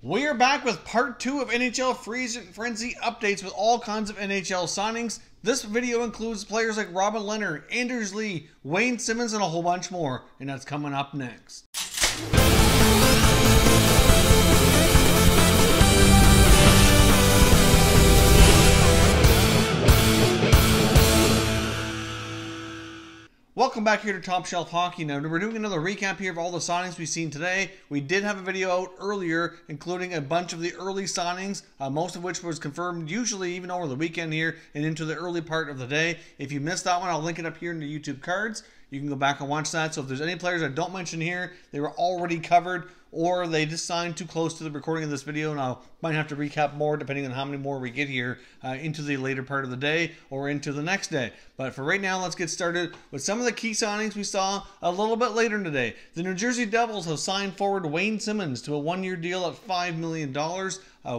We are back with part 2 of NHL Free Frenzy updates with all kinds of NHL signings. This video includes players like Robin Lehner, Anders Lee, Wayne Simmonds, and a whole bunch more. And that's coming up next. Welcome back here to Top Shelf Hockey. Now, we're doing another recap here of all the signings we've seen today. We did have a video out earlier, including a bunch of the early signings, most of which was confirmed usually even over the weekend here and into the early part of the day. If you missed that one, I'll link it up here in the YouTube cards. You can go back and watch that. So if there's any players I don't mention here, they were already covered, or they just signed too close to the recording of this video, and I might have to recap more depending on how many more we get here into the later part of the day or into the next day. But for right now, let's get started with some of the key signings we saw a little bit later in the day. The New Jersey Devils have signed forward Wayne Simmonds to a one-year deal at $5 million.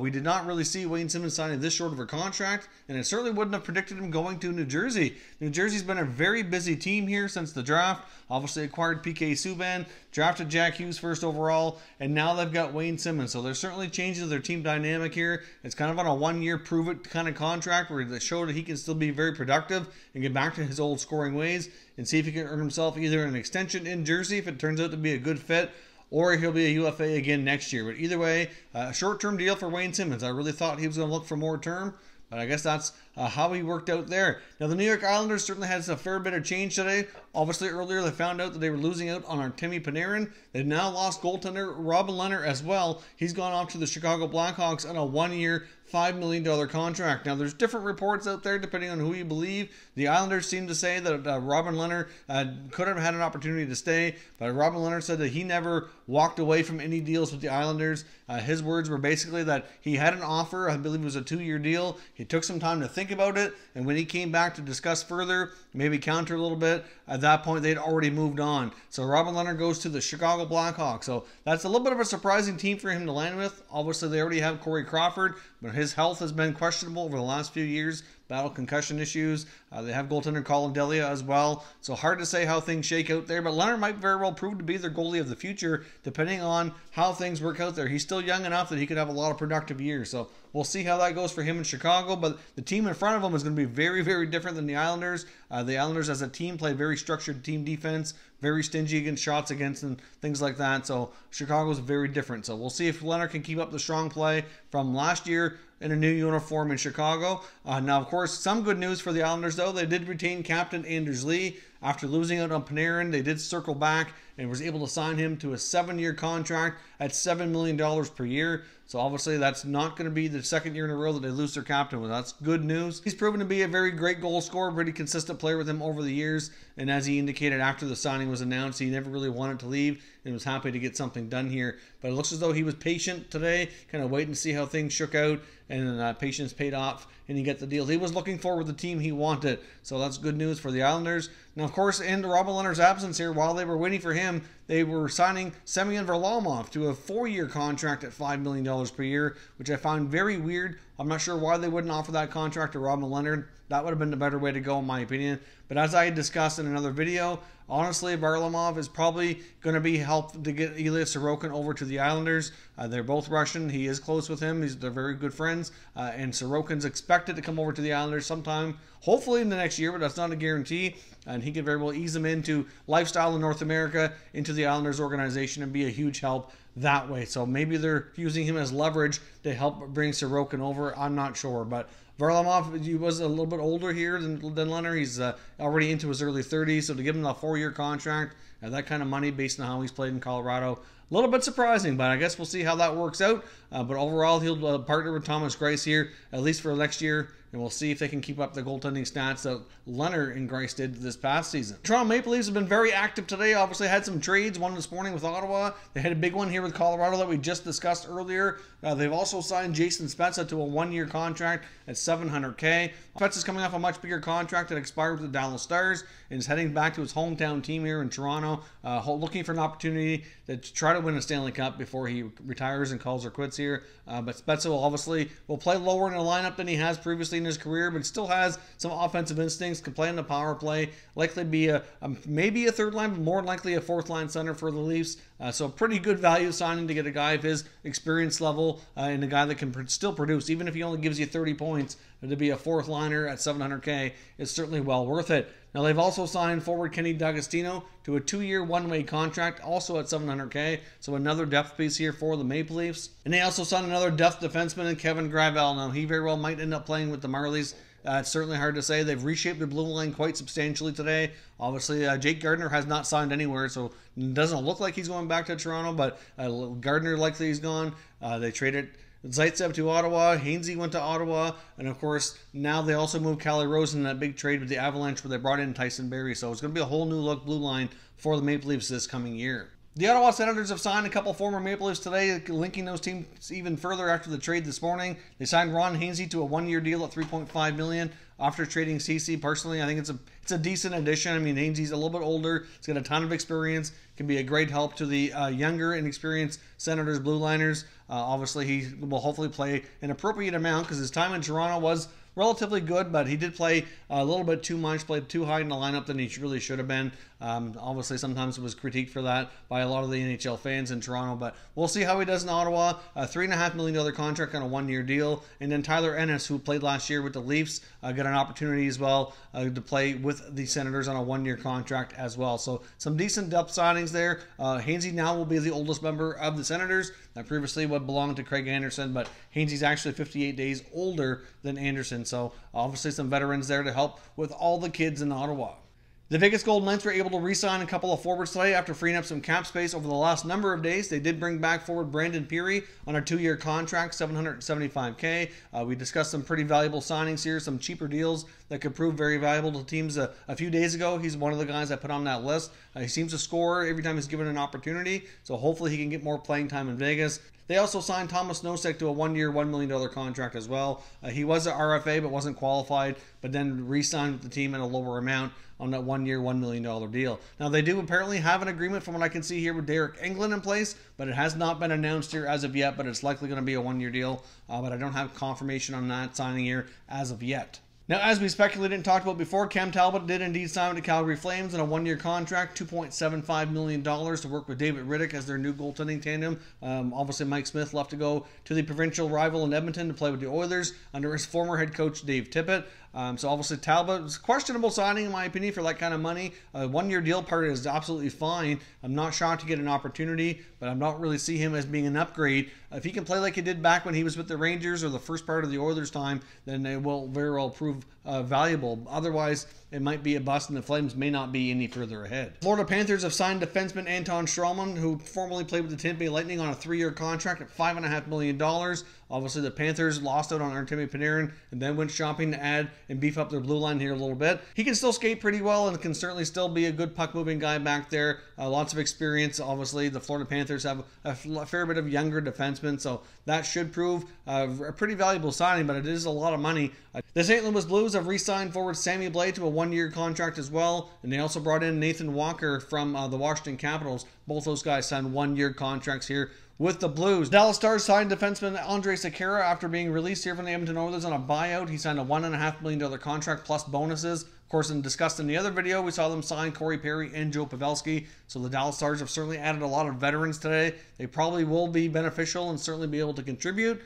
We did not really see Wayne Simmonds signing this short of a contract, and it certainly wouldn't have predicted him going to New Jersey. New Jersey's been a very busy team here since the draft. Obviously acquired PK Subban, drafted Jack Hughes first overall, and now they've got Wayne Simmonds. So they're certainly changing their team dynamic here. It's kind of on a one-year prove-it kind of contract where they show that he can still be very productive and get back to his old scoring ways and see if he can earn himself either an extension in Jersey if it turns out to be a good fit, or he'll be a UFA again next year. But either way, a short-term deal for Wayne Simmonds. I really thought he was going to look for more term, but I guess that's how he worked out there. Now, the New York Islanders certainly had a fair bit of change today. Obviously, earlier they found out that they were losing out on Artemi Panarin. They've now lost goaltender Robin Lehner as well. He's gone off to the Chicago Blackhawks on a one-year, $5 million contract. Now, there's different reports out there depending on who you believe. The Islanders seem to say that Robin Lehner could have had an opportunity to stay, but Robin Lehner said that he never walked away from any deals with the Islanders. His words were basically that he had an offer. I believe it was a 2-year deal. He took some time to think about it, and when he came back to discuss further, maybe counter a little bit, at that point they'd already moved on. So Robin Lehner goes to the Chicago Blackhawks. So that's a little bit of a surprising team for him to land with. Obviously, they already have Corey Crawford, but his health has been questionable over the last few years. Battled concussion issues. They have goaltender Colin Delia as well. So hard to say how things shake out there. But Lehner might very well prove to be their goalie of the future, depending on how things work out there. He's still young enough that he could have a lot of productive years. So we'll see how that goes for him in Chicago. But the team in front of him is going to be very, very different than the Islanders. The Islanders as a team play very structured team defense, very stingy against shots against and things like that. So Chicago's very different. So we'll see if Lehner can keep up the strong play from last year in a new uniform in Chicago. Now, of course, some good news for the Islanders, though. They did retain captain Anders Lee. After losing out on Panarin, they did circle back and was able to sign him to a 7-year contract at $7 million per year. So obviously that's not going to be the second year in a row that they lose their captain. Well, that's good news. He's proven to be a very great goal scorer, pretty consistent player with him over the years. And as he indicated after the signing was announced, he never really wanted to leave and was happy to get something done here. But it looks as though he was patient today, kind of waiting to see how things shook out, and patience paid off, and he got the deal he was looking for with the team he wanted. So that's good news for the Islanders. Now, of course, in Robin Lehner's absence here, while they were waiting for him, they were signing Semyon Varlamov to a 4-year contract at $5 million per year, which I found very weird. I'm not sure why they wouldn't offer that contract to Robin Lehner. That would have been the better way to go, in my opinion. But as I discussed in another video, honestly, Varlamov is probably going to be helped to get Ilya Sorokin over to the Islanders. They're both Russian. He is close with him. They're very good friends. And Sorokin's expected to come over to the Islanders sometime, hopefully in the next year, but that's not a guarantee. And he could very well ease them into lifestyle in North America, into the Islanders organization, and be a huge help that way. So maybe they're using him as leverage to help bring Sorokin over. I'm not sure, but Varlamov, he was a little bit older here than Lehner. He's already into his early 30s, so to give him a 4-year contract and that kind of money based on how he's played in Colorado, a little bit surprising, but I guess we'll see how that works out. But overall, he'll partner with Thomas Greiss here, at least for next year, and we'll see if they can keep up the goaltending stats that Lehner and Greiss did this past season. Toronto Maple Leafs have been very active today. Obviously had some trades, one this morning with Ottawa. They had a big one here with Colorado that we just discussed earlier. They've also signed Jason Spezza to a 1-year contract at $700K. Spezza's coming off a much bigger contract that expired with the Dallas Stars and is heading back to his hometown team here in Toronto. Toronto, looking for an opportunity to try to win a Stanley Cup before he retires and calls or quits here. But Spezza will play lower in the lineup than he has previously in his career, but still has some offensive instincts, can play in the power play, likely be maybe a third line, but more likely a fourth line center for the Leafs. So a pretty good value signing to get a guy of his experience level and a guy that can still produce, even if he only gives you 30 points. To be a fourth liner at $700K is certainly well worth it. Now they've also signed forward Kenny D'Agostino to a 2-year one-way contract, also at $700K. So another depth piece here for the Maple Leafs. And they also signed another depth defenseman in Kevin Gravel. Now he very well might end up playing with the Marlies. It's certainly hard to say. They've reshaped their blue line quite substantially today. Obviously, Jake Gardiner has not signed anywhere, so it doesn't look like he's going back to Toronto, but Gardiner likely he's gone. They traded Zaitsev to Ottawa, Hainsey went to Ottawa, and of course, now they also moved Calle Rosen in that big trade with the Avalanche where they brought in Tyson Barrie. So it's going to be a whole new look blue line for the Maple Leafs this coming year. The Ottawa Senators have signed a couple former Maple Leafs today, linking those teams even further after the trade this morning. They signed Ron Hainsey to a 1-year deal at $3.5 million after trading CC. Personally, I think it's a decent addition. I mean, Hainsey's a little bit older. He's got a ton of experience. Can be a great help to the younger and experienced Senators blue liners. Obviously, he will hopefully play an appropriate amount because his time in Toronto was relatively good, but he did play a little bit too much, played too high in the lineup than he really should have been. Obviously, sometimes it was critiqued for that by a lot of the NHL fans in Toronto, but we'll see how he does in Ottawa. A $3.5 million contract on a 1-year deal. And then Tyler Ennis, who played last year with the Leafs, got an opportunity as well to play with the Senators on a 1-year contract as well. So some decent depth signings there. Hainsey now will be the oldest member of the Senators. Previously what belonged to Craig Anderson, but Hainsey's actually 58 days older than Anderson. So obviously some veterans there to help with all the kids in Ottawa. The Vegas Golden Knights were able to re-sign a couple of forwards today after freeing up some cap space over the last number of days. They did bring back forward Brandon Peary on a 2-year contract, $775K. We discussed some pretty valuable signings here, some cheaper deals that could prove very valuable to teams. A few days ago, he's one of the guys I put on that list. He seems to score every time he's given an opportunity, so hopefully he can get more playing time in Vegas. They also signed Thomas Nosek to a 1-year, $1 million contract as well. He was an RFA but wasn't qualified, but then re-signed with the team at a lower amount on that 1-year, $1 million deal. Now, they do apparently have an agreement from what I can see here with Derek Englund in place, but it has not been announced here as of yet, but it's likely going to be a 1-year deal, but I don't have confirmation on that signing here as of yet. Now, as we speculated and talked about before, Cam Talbot did indeed sign with the Calgary Flames on a 1-year contract, $2.75 million to work with David Riddick as their new goaltending tandem. Obviously, Mike Smith left to go to the provincial rival in Edmonton to play with the Oilers under his former head coach, Dave Tippett. So obviously Talbot was a questionable signing in my opinion for that kind of money. A 1-year deal part is absolutely fine. I'm not shocked to get an opportunity, but I don't really see him as being an upgrade. If he can play like he did back when he was with the Rangers or the first part of the Oilers time, then it will very well prove valuable. Otherwise, it might be a bust and the Flames may not be any further ahead. Florida Panthers have signed defenseman Anton Stralman, who formerly played with the Tampa Bay Lightning on a 3-year contract at $5.5 million. Obviously, the Panthers lost out on Artemi Panarin and then went shopping to add and beef up their blue line here a little bit. He can still skate pretty well and can certainly still be a good puck-moving guy back there. Lots of experience. Obviously, the Florida Panthers have a fair bit of younger defensemen, so that should prove a pretty valuable signing, but it is a lot of money. The St. Louis Blues have re-signed forward Sammy Blais to a 1-year contract as well, and they also brought in Nathan Walker from the Washington Capitals. Both those guys signed 1-year contracts here with the Blues. Dallas Stars signed defenseman Andre Sekera after being released here from the Edmonton Oilers on a buyout. He signed a $1.5 million contract plus bonuses. Of course, and discussed in the other video, we saw them sign Corey Perry and Joe Pavelski. So the Dallas Stars have certainly added a lot of veterans today. They probably will be beneficial and certainly be able to contribute.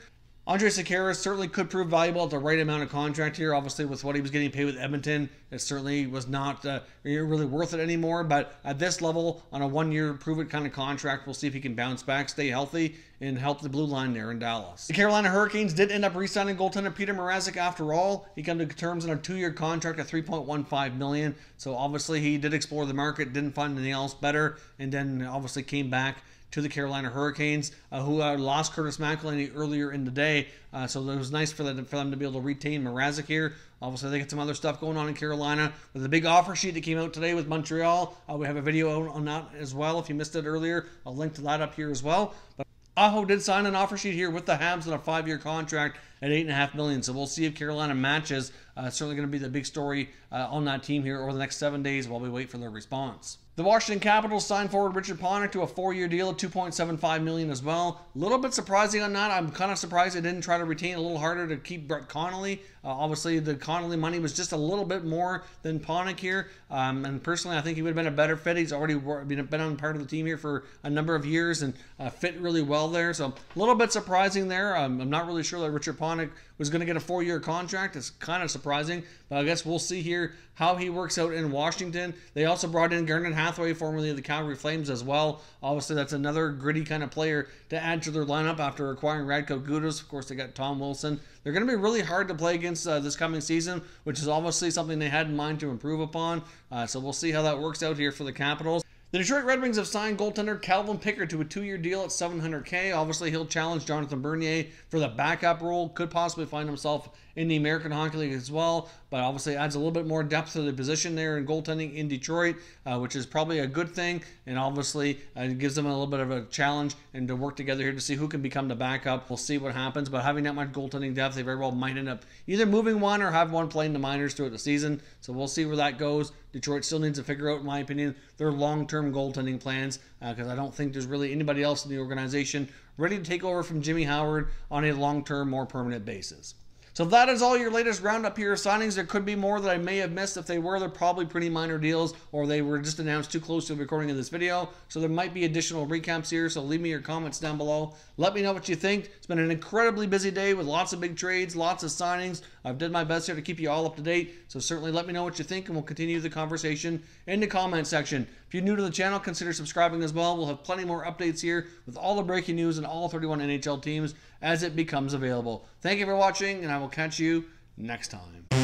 Andre Sekera certainly could prove valuable at the right amount of contract here. Obviously, with what he was getting paid with Edmonton, it certainly was not really worth it anymore. But at this level, on a 1-year prove-it kind of contract, we'll see if he can bounce back, stay healthy, and help the blue line there in Dallas. The Carolina Hurricanes did end up re-signing goaltender Peter Mrazek after all. He came to terms on a 2-year contract at $3.15 million. So obviously, he did explore the market, didn't find anything else better, and then obviously came back to the Carolina Hurricanes, who lost Curtis McElhinney earlier in the day. So it was nice for them to be able to retain Mrazek here. Obviously, they got some other stuff going on in Carolina with a big offer sheet that came out today with Montreal. We have a video on that as well. If you missed it earlier, I'll link to that up here as well. But Aho did sign an offer sheet here with the Habs on a 5-year contract at $8.5 million. So we'll see if Carolina matches. It's certainly going to be the big story on that team here over the next 7 days while we wait for their response. The Washington Capitals signed forward Richard Panik to a 4-year deal at $2.75 million as well. A little bit surprising on that. I'm kind of surprised they didn't try to retain a little harder to keep Brett Connolly. Obviously, the Connolly money was just a little bit more than Panik here. And personally, I think he would have been a better fit. He's already been on part of the team here for a number of years and fit really well there. So a little bit surprising there. I'm not really sure that Richard Panik was going to get a 4-year contract. It's kind of surprising, but I guess we'll see here how he works out in Washington. They also brought in Garnet Hathaway, formerly of the Calgary Flames as well. Obviously, that's another gritty kind of player to add to their lineup after acquiring Radko Gudas. Of course, they got Tom Wilson. They're going to be really hard to play against this coming season, which is obviously something they had in mind to improve upon. So we'll see how that works out here for the Capitals. The Detroit Red Wings have signed goaltender Calvin Pickard to a 2-year deal at $700K. Obviously, he'll challenge Jonathan Bernier for the backup role. Could possibly find himself in the American Hockey League as well, but obviously adds a little bit more depth to the position there in goaltending in Detroit, which is probably a good thing, and obviously it gives them a little bit of a challenge and to work together here to see who can become the backup. We'll see what happens, but having that much goaltending depth, they very well might end up either moving one or have one playing the minors throughout the season, so we'll see where that goes. Detroit still needs to figure out, in my opinion, their long-term goaltending plans, because I don't think there's really anybody else in the organization ready to take over from Jimmy Howard on a long-term, more permanent basis. So that is all your latest roundup here of signings. There could be more that I may have missed. If they were, they're probably pretty minor deals, or they were just announced too close to the recording of this video. So there might be additional recaps here, so leave me your comments down below. Let me know what you think. It's been an incredibly busy day with lots of big trades, lots of signings. I've did my best here to keep you all up to date, so certainly let me know what you think, and we'll continue the conversation in the comment section. If you're new to the channel, consider subscribing as well. We'll have plenty more updates here with all the breaking news and all 31 NHL teams as it becomes available. Thank you for watching, and I will catch you next time.